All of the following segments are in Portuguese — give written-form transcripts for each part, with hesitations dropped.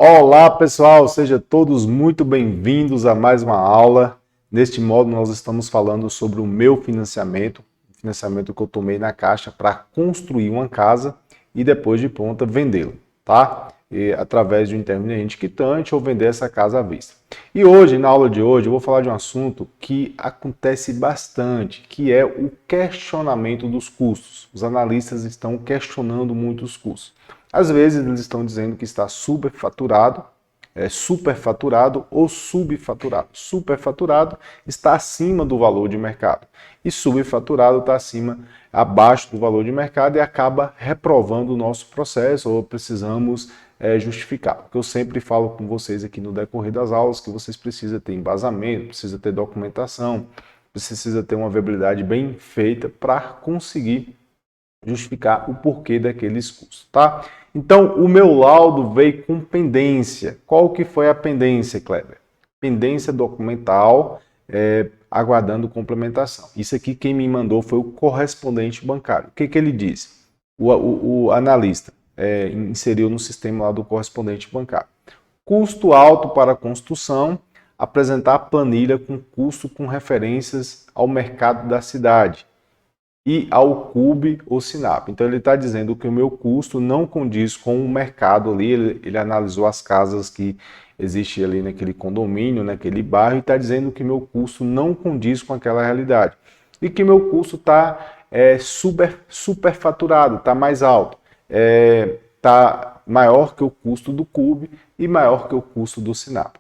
Olá pessoal, sejam todos muito bem-vindos a mais uma aula. Neste módulo nós estamos falando sobre o meu financiamento que eu tomei na Caixa para construir uma casa e depois de pronta vendê-la, tá? Através de um intermediante quitante ou vender essa casa à vista. E hoje, na aula de hoje, eu vou falar de um assunto que acontece bastante, que é o questionamento dos custos. Os analistas estão questionando muito os custos. Às vezes eles estão dizendo que está superfaturado ou subfaturado. Superfaturado está acima do valor de mercado e subfaturado está abaixo do valor de mercado e acaba reprovando o nosso processo ou precisamos justificar. Porque eu sempre falo com vocês aqui no decorrer das aulas que vocês precisam ter embasamento, precisa ter documentação, precisa ter uma viabilidade bem feita para conseguir justificar o porquê daqueles custos, tá? Então, o meu laudo veio com pendência. Qual que foi a pendência, Kleber? Pendência documental, aguardando complementação. Isso aqui quem me mandou foi o correspondente bancário. O que ele disse? O analista inseriu no sistema lá do correspondente bancário. Custo alto para construção, apresentar planilha com custo com referências ao mercado da cidade e ao CUB ou SINAP. Então ele está dizendo que o meu custo não condiz com o mercado ali, ele analisou as casas que existem ali naquele condomínio, naquele bairro, e está dizendo que meu custo não condiz com aquela realidade. E que meu custo está superfaturado, está mais alto, está maior que o custo do CUB e maior que o custo do SINAP.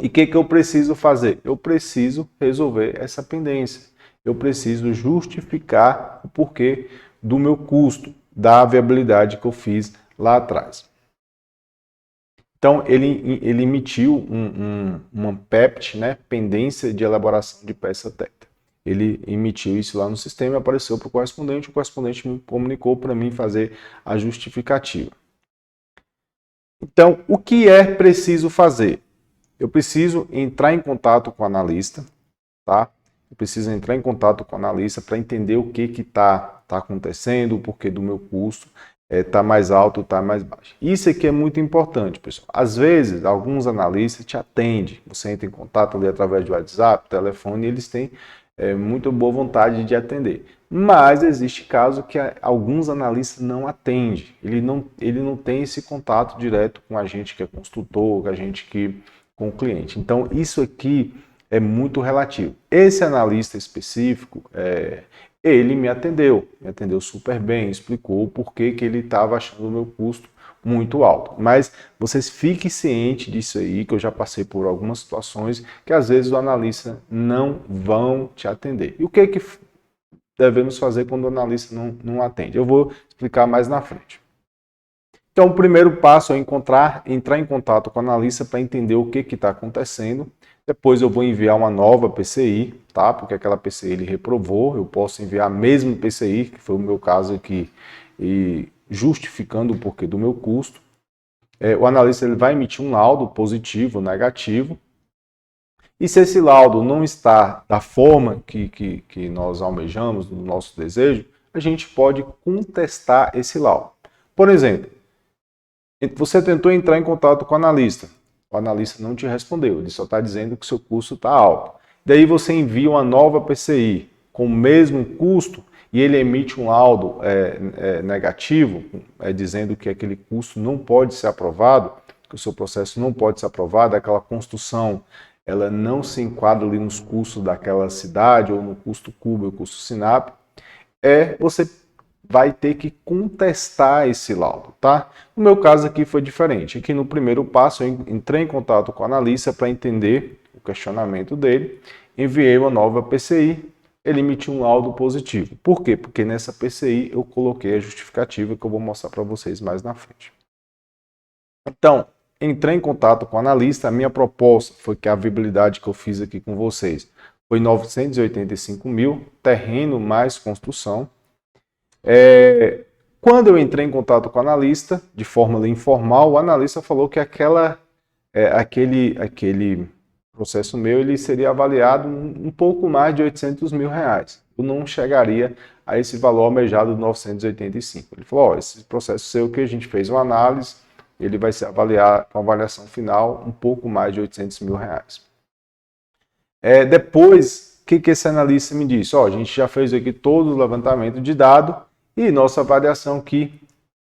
E o que eu preciso fazer? Eu preciso resolver essa pendência. Eu preciso justificar o porquê do meu custo, da viabilidade que eu fiz lá atrás. Então, ele emitiu uma PEPT, né, pendência de elaboração de peça técnica. Ele emitiu isso lá no sistema e apareceu para o correspondente me comunicou para mim fazer a justificativa. Então, o que é preciso fazer? Eu preciso entrar em contato com o analista, tá? Eu preciso entrar em contato com o analista para entender o que está acontecendo, o porquê do meu custo está mais alto, está mais baixo. Isso aqui é muito importante, pessoal. Às vezes, alguns analistas te atendem. Você entra em contato ali através do WhatsApp, telefone, e eles têm muita boa vontade de atender. Mas existe caso que alguns analistas não atendem. Ele não tem esse contato direto com a gente que é construtor, com o cliente. Então, isso aqui é muito relativo. Esse analista específico, ele me atendeu super bem, explicou o porquê que ele estava achando o meu custo muito alto. Mas vocês fiquem cientes disso aí, que eu já passei por algumas situações que às vezes o analista não vão te atender. E o que devemos fazer quando o analista não atende? Eu vou explicar mais na frente. Então, o primeiro passo é entrar em contato com o analista para entender o que está acontecendo. Depois eu vou enviar uma nova PCI, tá? Porque aquela PCI ele reprovou. Eu posso enviar a mesma PCI, que foi o meu caso aqui, e justificando o porquê do meu custo. O analista ele vai emitir um laudo positivo ou negativo. E se esse laudo não está da forma que nós almejamos, do nosso desejo, a gente pode contestar esse laudo. Por exemplo, você tentou entrar em contato com o analista não te respondeu, ele só está dizendo que seu custo está alto. Daí você envia uma nova PCI com o mesmo custo e ele emite um laudo negativo, dizendo que aquele custo não pode ser aprovado, que o seu processo não pode ser aprovado, aquela construção ela não se enquadra ali nos custos daquela cidade ou no custo CUB ou custo SINAP, você vai ter que contestar esse laudo, tá? No meu caso aqui foi diferente. Aqui no primeiro passo eu entrei em contato com o analista para entender o questionamento dele, enviei uma nova PCI, ele emitiu um laudo positivo. Por quê? Porque nessa PCI eu coloquei a justificativa que eu vou mostrar para vocês mais na frente. Então, entrei em contato com o analista, a minha proposta foi que a viabilidade que eu fiz aqui com vocês foi 985 mil, terreno mais construção. Quando eu entrei em contato com o analista, de forma informal, o analista falou que aquele processo meu ele seria avaliado um pouco mais de 800 mil reais. Eu não chegaria a esse valor almejado de 985. Ele falou, esse processo seu que a gente fez uma análise, ele vai se avaliar com a avaliação final um pouco mais de R$800 mil. Depois, o que esse analista me disse? A gente já fez aqui todo o levantamento de dado e nossa avaliação aqui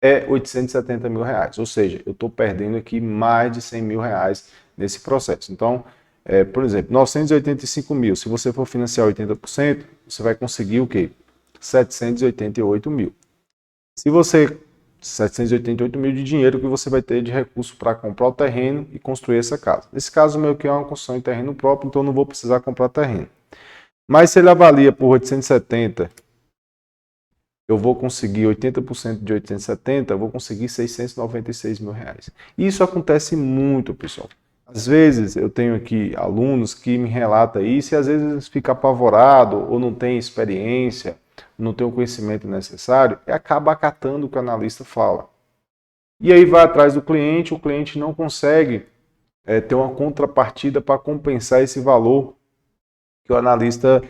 é R$870 mil. Ou seja, eu estou perdendo aqui mais de R$100 mil nesse processo. Então, por exemplo, 985 mil, se você for financiar 80%, você vai conseguir o quê? 788 mil. Se você 788 mil de dinheiro que você vai ter de recurso para comprar o terreno e construir essa casa. Nesse caso, meu que é uma construção em terreno próprio, então eu não vou precisar comprar terreno. Mas se ele avalia por 870, eu vou conseguir 80% de 870, eu vou conseguir R$696 mil. Isso acontece muito, pessoal. Às vezes eu tenho aqui alunos que me relatam isso e às vezes fica apavorado ou não tem experiência, não tem o conhecimento necessário e acaba acatando o que o analista fala. E aí vai atrás do cliente, o cliente não consegue ter uma contrapartida para compensar esse valor que o analista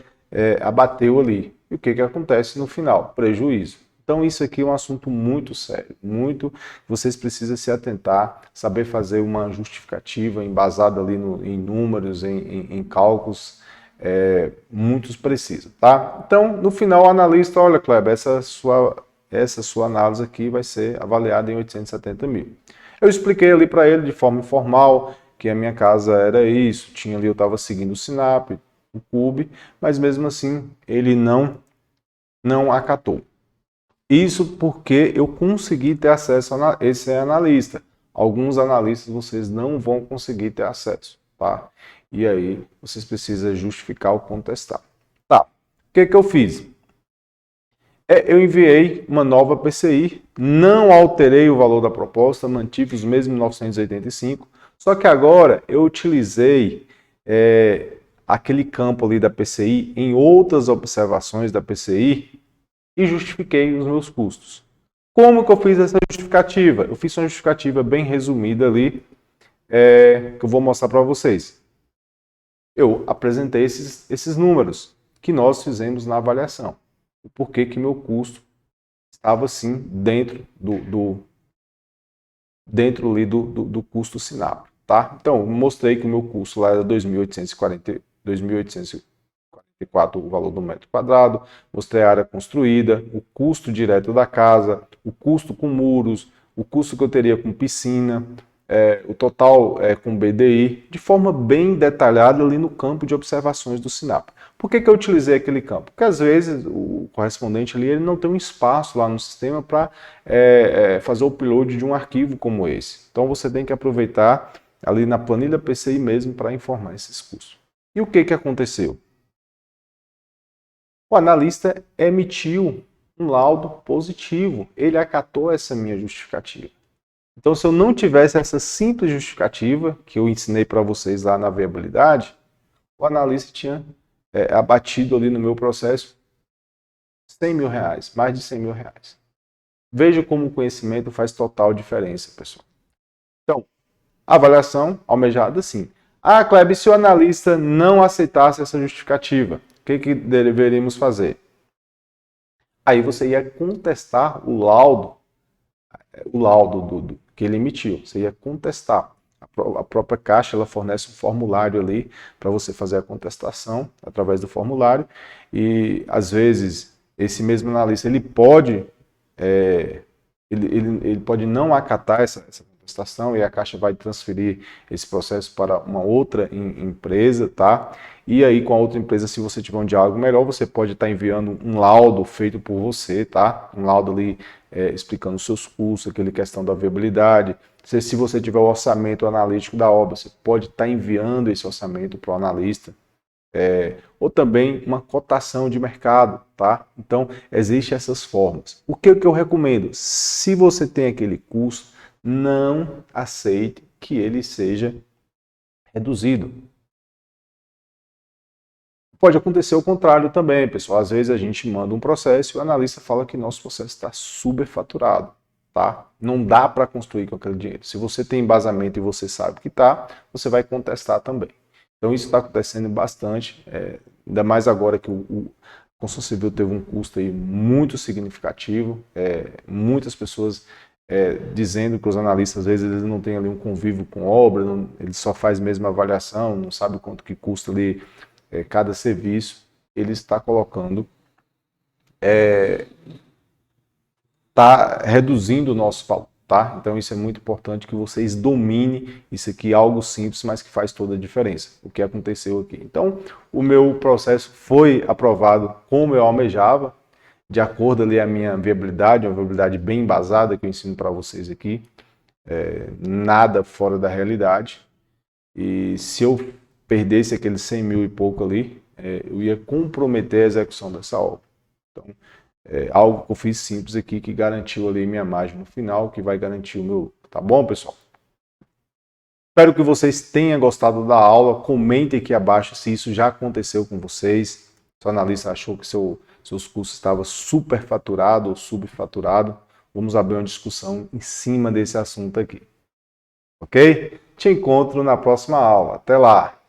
abateu ali. E o que acontece no final? Prejuízo. Então isso aqui é um assunto muito sério, vocês precisam se atentar, saber fazer uma justificativa embasada ali em números, em cálculos, muitos precisam, tá? Então, no final, o analista, olha, Kleber, essa sua análise aqui vai ser avaliada em 870 mil. Eu expliquei ali para ele de forma informal que a minha casa era isso, eu estava seguindo o Sinap, o CUB, mas mesmo assim ele não acatou. Isso porque eu consegui ter acesso a esse analista. Alguns analistas vocês não vão conseguir ter acesso, tá? E aí vocês precisam justificar ou contestar. Tá, o que eu fiz? Eu enviei uma nova PCI, não alterei o valor da proposta, mantive os mesmos 985, só que agora eu utilizei aquele campo ali da PCI em outras observações da PCI e justifiquei os meus custos. Como que eu fiz essa justificativa? Eu fiz uma justificativa bem resumida ali, que eu vou mostrar para vocês. Eu apresentei esses números que nós fizemos na avaliação. O porquê que meu custo estava assim dentro ali do custo Sinap, tá? Então, eu mostrei que o meu custo lá era R$ 2.844 o valor do metro quadrado, mostrei a área construída, o custo direto da casa, o custo com muros, o custo que eu teria com piscina, o total com BDI, de forma bem detalhada ali no campo de observações do Sinap. Por que eu utilizei aquele campo? Porque às vezes o correspondente ali ele não tem um espaço lá no sistema para fazer o upload de um arquivo como esse. Então você tem que aproveitar ali na planilha PCI mesmo para informar esses custos. E o que aconteceu? O analista emitiu um laudo positivo, ele acatou essa minha justificativa. Então, se eu não tivesse essa simples justificativa, que eu ensinei para vocês lá na viabilidade, o analista tinha abatido ali no meu processo R$100 mil, mais de R$100 mil. Veja como o conhecimento faz total diferença, pessoal. Então, avaliação almejada, sim. Kleber, se o analista não aceitasse essa justificativa, o que deveríamos fazer? Aí você ia contestar o laudo que ele emitiu. Você ia contestar. A própria Caixa ela fornece um formulário ali para você fazer a contestação através do formulário. E às vezes esse mesmo analista ele pode não acatar essa contestação e a Caixa vai transferir esse processo para uma outra empresa, tá? E aí com a outra empresa, se você tiver um diálogo melhor, você pode estar enviando um laudo feito por você, tá? Um laudo ali explicando os seus custos, aquela questão da viabilidade. Se você tiver o orçamento analítico da obra, você pode estar enviando esse orçamento para o analista. Ou também uma cotação de mercado, tá? Então, existem essas formas. O que eu recomendo? Se você tem aquele custo, não aceite que ele seja reduzido. Pode acontecer o contrário também, pessoal. Às vezes a gente manda um processo e o analista fala que nosso processo está superfaturado, tá? Não dá para construir com aquele dinheiro. Se você tem embasamento e você sabe que está, você vai contestar também. Então isso está acontecendo bastante, ainda mais agora que a construção civil teve um custo aí muito significativo, muitas pessoas dizendo que os analistas, às vezes, eles não têm ali um convívio com obra, ele só faz mesmo a avaliação, não sabe quanto que custa ali cada serviço, ele está colocando, está reduzindo o nosso valor, tá? Então isso é muito importante que vocês dominem isso aqui, algo simples, mas que faz toda a diferença, o que aconteceu aqui. Então, o meu processo foi aprovado como eu almejava, de acordo ali a minha viabilidade, uma viabilidade bem embasada que eu ensino para vocês aqui, nada fora da realidade. E se eu perdesse aqueles 100 mil e pouco ali, eu ia comprometer a execução dessa obra. Então, algo que eu fiz simples aqui que garantiu ali minha margem no final, que vai garantir o meu. Tá bom, pessoal? Espero que vocês tenham gostado da aula. Comentem aqui abaixo se isso já aconteceu com vocês. Se o analista achou que seus custos estavam superfaturados ou subfaturados. Vamos abrir uma discussão em cima desse assunto aqui. Ok? Te encontro na próxima aula. Até lá!